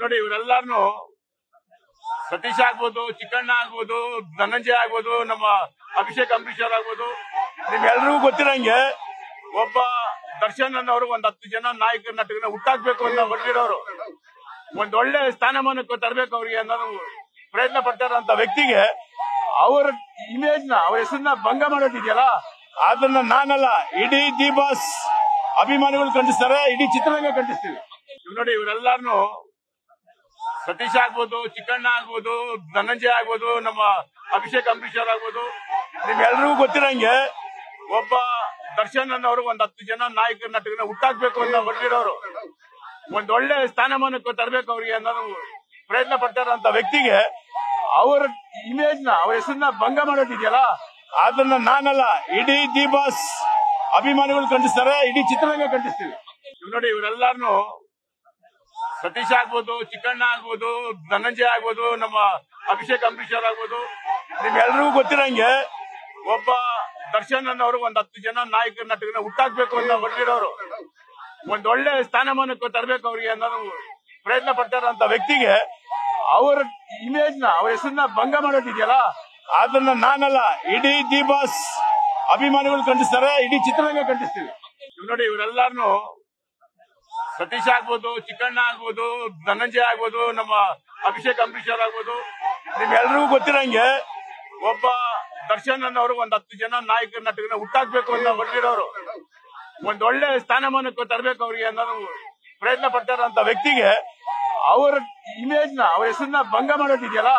ನೋಡಿ ಇವರೆಲ್ಲಾರು ಸತೀಶ್ ಆಗ್ಬೋದು, ಚಿಕ್ಕಣ್ಣ ಆಗ್ಬೋದು, ಧನಂಜಯ ಆಗ್ಬೋದು, ನಮ್ಮ ಅಭಿಷೇಕ್ ಅಂಬರೀಶ್ ಆಗ್ಬೋದು, ನಿಮ್ಗೆಲ್ರಿಗೂ ಗೊತ್ತಿರಂಗೆ ಒಬ್ಬ ದರ್ಶನ್ ಅನ್ನೋರು ಒಂದ್ 10 ಜನ ನಾಯಕ ನಟರನ್ನ ಹುಟ್ಟಾಕ್ಬೇಕು ಅಂತ ಹೊರಟಿರೋರು, ಒಂದ್ ಒಳ್ಳೆ ಸ್ಥಾನಮಾನಕ್ಕೆ ತರಬೇಕು ಅವ್ರಿಗೆ ಅನ್ನೋದು ಪ್ರಯತ್ನ ಪಡ್ತಾರಂತ ವ್ಯಕ್ತಿಗೆ ಅವ್ರ ಇಮೇಜ್ ನ, ಅವ್ರ ಹೆಸರನ್ನ ಭಂಗ ಮಾಡೋದಿದೆಯಲ್ಲ, ಅದನ್ನ ನಾನಲ್ಲ ಇಡೀ ದಿ ಬಾಸ್ ಅಭಿಮಾನಿಗಳು ಖಂಡಿಸ್ತಾರೆ, ಇಡೀ ಚಿತ್ರರಂಗ ಖಂಡಿಸ್ತೀವಿ. ನೋಡಿ ಇವರೆಲ್ಲಾರು ಸತೀಶ್ ಆಗ್ಬೋದು, ಚಿಕ್ಕಣ್ಣ ಆಗ್ಬೋದು, ಧನಂಜಯ ಆಗ್ಬೋದು, ನಮ್ಮ ಅಭಿಷೇಕ್ ಅಂಬರೀಶ್ ಆಗ್ಬೋದು, ನಿಮ್ಗೆಲ್ರಿಗೂ ಗೊತ್ತಿರಂಗೆ ಒಬ್ಬ ದರ್ಶನ್ ಅನ್ನೋರು ಒಂದ್ 10 ಜನ ನಾಯಕ ನಟರನ್ನ ಹುಟ್ಟಾಕ್ಬೇಕು ಅಂತ ಹೊರಟಿರೋರು, ಒಂದ್ ಒಳ್ಳೆ ಸ್ಥಾನಮಾನಕ್ಕೆ ತರಬೇಕು ಅವ್ರಿಗೆ ಅನ್ನೋದು ಪ್ರಯತ್ನ ಪಡ್ತಾರಂತ ವ್ಯಕ್ತಿಗೆ ಅವ್ರ ಇಮೇಜ್ ನ, ಅವ್ರ ಹೆಸರನ್ನ ಭಂಗ ಮಾಡೋದಿದೆಯಲ್ಲ, ಅದನ್ನ ನಾನಲ್ಲ ಇಡೀ ದಿ ಬಾಸ್ ಅಭಿಮಾನಿಗಳು ಖಂಡಿಸ್ತಾರೆ, ಇಡೀ ಚಿತ್ರರಂಗ ಖಂಡಿಸ್ತೀವಿ. ನೋಡಿ ಇವರೆಲ್ಲಾರು ಸತೀಶ್ ಆಗ್ಬೋದು, ಚಿಕ್ಕಣ್ಣ ಆಗ್ಬೋದು, ಧನಂಜಯ ಆಗ್ಬೋದು, ನಮ್ಮ ಅಭಿಷೇಕ್ ಅಂಬರೀಶ್ ಆಗ್ಬೋದು, ನಿಮ್ಗೆಲ್ರಿಗೂ ಗೊತ್ತಿರಂಗೆ ಒಬ್ಬ ದರ್ಶನ್ ಅನ್ನೋರು ಒಂದ್ 10 ಜನ ನಾಯಕ ನಟರನ್ನ ಹುಟ್ಟಾಕ್ಬೇಕು ಅಂತ ಹೊರಟಿರೋರು, ಒಂದ್ ಒಳ್ಳೆ ಸ್ಥಾನಮಾನಕ್ಕೆ ತರಬೇಕು ಅವ್ರಿಗೆ ಅನ್ನೋದು ಪ್ರಯತ್ನ ಪಡ್ತಾರಂತ ವ್ಯಕ್ತಿಗೆ ಅವ್ರ ಇಮೇಜ್ ನ, ಅವ್ರ ಹೆಸರನ್ನ ಭಂಗ ಮಾಡೋದಿದೆಯಲ್ಲ, ಅದನ್ನ ನಾನಲ್ಲ ಇಡೀ ದಿ ಬಾಸ್ ಅಭಿಮಾನಿಗಳು ಖಂಡಿಸ್ತಾರೆ, ಇಡೀ ಚಿತ್ರರಂಗ ಖಂಡಿಸ್ತೀವಿ. ನೋಡಿ ಇವರೆಲ್ಲಾರು ಸತೀಶ್ ಆಗ್ಬೋದು, ಚಿಕ್ಕಣ್ಣ ಆಗ್ಬೋದು, ಧನಂಜಯ ಆಗ್ಬೋದು, ನಮ್ಮ ಅಭಿಷೇಕ್ ಅಂಬರೀಶ್ ಆಗ್ಬೋದು, ನಿಮ್ಗೆಲ್ರಿಗೂ ಗೊತ್ತಿರಂಗೆ ಒಬ್ಬ ದರ್ಶನ್ ಅನ್ನೋರು ಒಂದ್ 10 ಜನ ನಾಯಕ ನಟರನ್ನ ಹುಟ್ಟಾಕ್ಬೇಕು ಅಂತ ಹೊರಟಿರೋರು, ಒಂದ್ ಒಳ್ಳೆ ಸ್ಥಾನಮಾನಕ್ಕೆ ತರಬೇಕು ಅವ್ರಿಗೆ ಅನ್ನೋದು ಪ್ರಯತ್ನ ಪಡ್ತಾರಂತ ವ್ಯಕ್ತಿಗೆ ಅವ್ರ ಇಮೇಜ್ ನ, ಅವ್ರ ಹೆಸರನ್ನ ಭಂಗ ಮಾಡೋದಿದೆಯಲ್ಲ,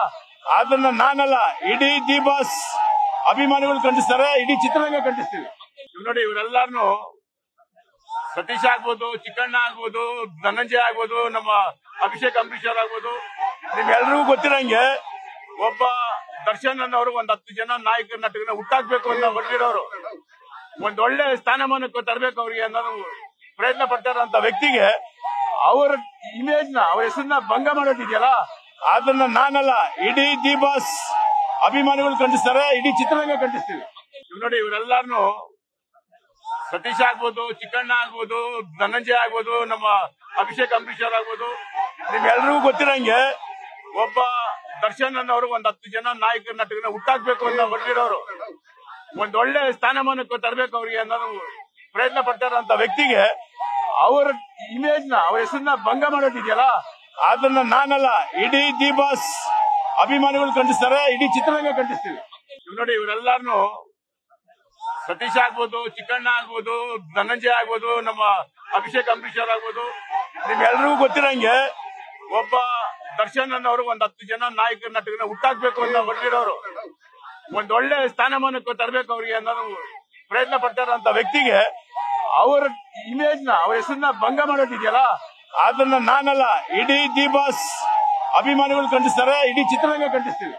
ಅದನ್ನ ನಾನಲ್ಲ ಇಡೀ ದಿ ಬಾಸ್ ಅಭಿಮಾನಿಗಳು ಖಂಡಿಸ್ತಾರೆ, ಇಡೀ ಚಿತ್ರರಂಗ ಖಂಡಿಸ್ತೀವಿ. ನೋಡಿ ಇವರೆಲ್ಲಾರು ಸತೀಶ್ ಆಗ್ಬೋದು, ಚಿಕ್ಕಣ್ಣ ಆಗ್ಬೋದು, ಧನಂಜಯ ಆಗ್ಬೋದು, ನಮ್ಮ ಅಭಿಷೇಕ್ ಅಂಬರೀಶ್ ಆಗ್ಬೋದು, ನಿಮ್ಗೆಲ್ರಿಗೂ ಗೊತ್ತಿರಂಗೆ ಒಬ್ಬ ದರ್ಶನ್ ಅನ್ನೋರು ಒಂದ್ 10 ಜನ ನಾಯಕ ನಟರನ್ನ ಹುಟ್ಟಾಕ್ಬೇಕು ಅಂತ ಹೊರಟಿರೋರು, ಒಂದ್ ಒಳ್ಳೆ ಸ್ಥಾನಮಾನಕ್ಕೆ ತರಬೇಕು ಅವ್ರಿಗೆ ಅನ್ನೋದು ಪ್ರಯತ್ನ ಪಡ್ತಾರಂತ ವ್ಯಕ್ತಿಗೆ ಅವ್ರ ಇಮೇಜ್ ನ, ಅವ್ರ ಹೆಸರನ್ನ ಭಂಗ ಮಾಡೋದಿದೆಯಲ್ಲ, ಅದನ್ನ ನಾನಲ್ಲ ಇಡೀ ದಿ ಬಾಸ್ ಅಭಿಮಾನಿಗಳು ಖಂಡಿಸ್ತಾರೆ, ಇಡೀ ಚಿತ್ರರಂಗ ಖಂಡಿಸ್ತೀವಿ. ನೋಡಿ ಇವರೆಲ್ಲಾರು ಸತೀಶ್ ಆಗ್ಬೋದು, ಚಿಕ್ಕಣ್ಣ ಆಗ್ಬೋದು, ಧನಂಜಯ ಆಗ್ಬೋದು, ನಮ್ಮ ಅಭಿಷೇಕ್ ಅಂಬರೀಶ್ ಆಗ್ಬೋದು, ನಿಮ್ಗೆಲ್ರಿಗೂ ಗೊತ್ತಿರಂಗೆ ಒಬ್ಬ ದರ್ಶನ್ ಅನ್ನೋರು ಒಂದ್ 10 ಜನ ನಾಯಕ ನಟರನ್ನ ಹುಟ್ಟಾಕ್ಬೇಕು ಅಂತ ಹೊರಟಿರೋರು, ಒಂದ್ ಒಳ್ಳೆ ಸ್ಥಾನಮಾನಕ್ಕೆ ತರಬೇಕು ಅವ್ರಿಗೆ ಅನ್ನೋದು ಪ್ರಯತ್ನ ಪಡ್ತಾರಂತ ವ್ಯಕ್ತಿಗೆ ಅವ್ರ ಇಮೇಜ್ ನ, ಅವ್ರ ಹೆಸರನ್ನ ಭಂಗ ಮಾಡೋದಿದೆಯಲ್ಲ, ಅದನ್ನ ನಾನಲ್ಲ ಇಡೀ ದಿ ಬಾಸ್ ಅಭಿಮಾನಿಗಳು ಖಂಡಿಸ್ತಾರೆ, ಇಡೀ ಚಿತ್ರರಂಗ ಖಂಡಿಸ್ತೀವಿ. ನೋಡಿ ಇವರೆಲ್ಲಾರು ಸತೀಶ್ ಆಗ್ಬೋದು, ಚಿಕ್ಕಣ್ಣ ಆಗ್ಬೋದು, ಧನಂಜಯ ಆಗ್ಬೋದು, ನಮ್ಮ ಅಭಿಷೇಕ್ ಅಂಬರೀಶ್ ಆಗ್ಬೋದು, ನಿಮ್ಗೆಲ್ರಿಗೂ ಗೊತ್ತಿರಂಗೆ ಒಬ್ಬ ದರ್ಶನ್ ಅನ್ನೋರು ಒಂದ್ 10 ಜನ ನಾಯಕ ನಟರನ್ನ ಹುಟ್ಟಾಕ್ಬೇಕು ಅಂತ ಹೊರಟಿರೋರು, ಒಂದ್ ಒಳ್ಳೆ ಸ್ಥಾನಮಾನಕ್ಕೆ ತರಬೇಕು ಅವ್ರಿಗೆ ಅನ್ನೋದು ಪ್ರಯತ್ನ ಪಡ್ತಾರಂತ ವ್ಯಕ್ತಿಗೆ ಅವ್ರ ಇಮೇಜ್ ನ, ಅವ್ರ ಹೆಸರನ್ನ ಭಂಗ ಮಾಡೋದಿದೆಯಲ್ಲ, ಅದನ್ನ ನಾನಲ್ಲ ಇಡೀ ದಿ ಬಾಸ್ ಅಭಿಮಾನಿಗಳು ಖಂಡಿಸ್ತಾರೆ, ಇಡೀ ಚಿತ್ರರಂಗ ಖಂಡಿಸ್ತೀವಿ.